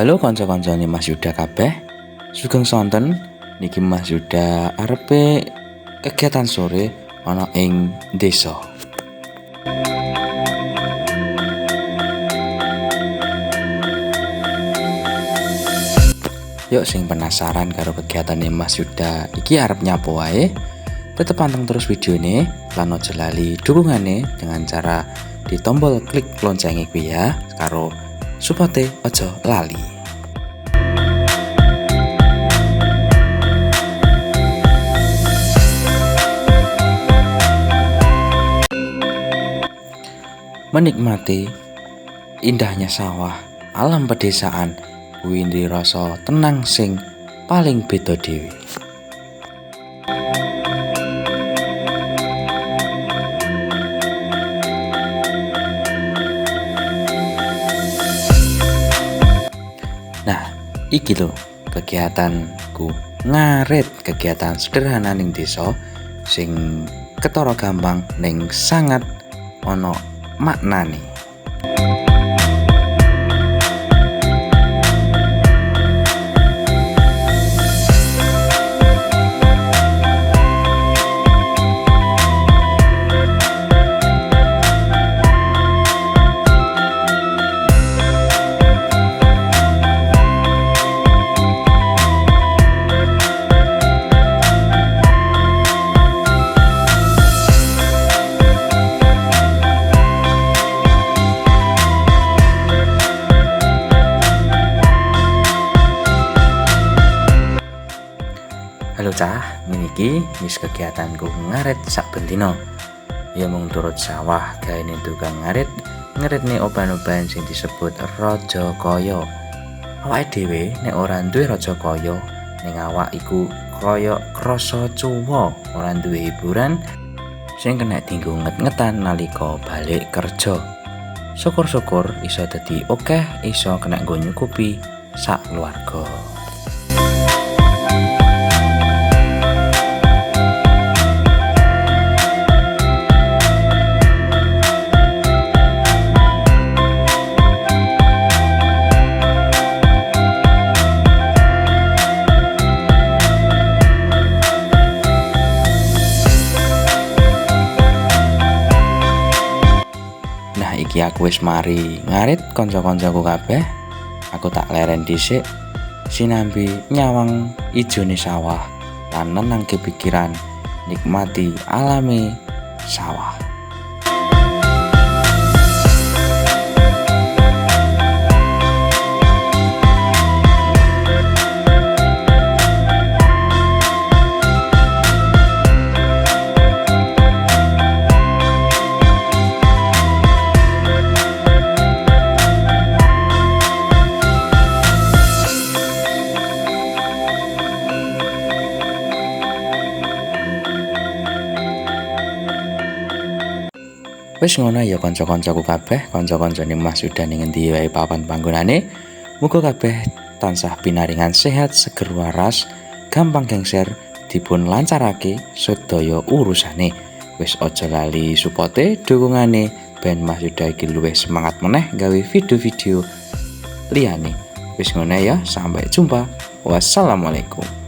Halo kanca-kancane Mas Yuda kabeh. Sugeng sonten niki Mas Yuda arepe kegiatan sore ana ing desa. Yuk sing penasaran karo kegiatane Mas Yuda iki arep nyapo wae? Tetep panteng terus videone lan aja lali dukungane dengan cara di tombol klik loncenge kuwi ya, karo supporte aja lali. Menikmati indahnya sawah, alam pedesaan kuwi rasa tenang sing paling beda dhewe. Nah, iki lho kegiatanku ngarit, kegiatan sederhana ning desa sing ketara gampang ning sangat ana maknane. Halo cah, niki wis kegiatanku ngarit sak bendina. Ya mung turut sawah gaene tukang ngaritne oban-oban sing disebut raja kaya. Awake dhewe nek ora duwe raja kaya, ning awak iku kaya krasa cuwa, ora duwe hiburan sing kena dienggo nget-ngetan nalika balik kerja. Syukur-syukur iso dadi akeh iso kena nggo nyukupi sak keluarga. Nah iki aku wis mari ngarit kanca-kancaku kabeh. Aku tak leren dhisik sinambi nyawang ijone sawah lan nenangke pikiran, nikmati alami sawah. Wis ngono ya kanca-kancaku kabeh, kanca-kancane Mas Yuda ning endi wae papan panggonane. Muga kabeh tansah pinaringan sehat, seger waras, gampang gengser, dipun lancarake sedaya urusane. Wis aja lali supporte dukungane ben Mas Yuda iki luwih semangat meneh gawe video-video liyane. Wis ngono ya, sampai jumpa. Wassalamualaikum.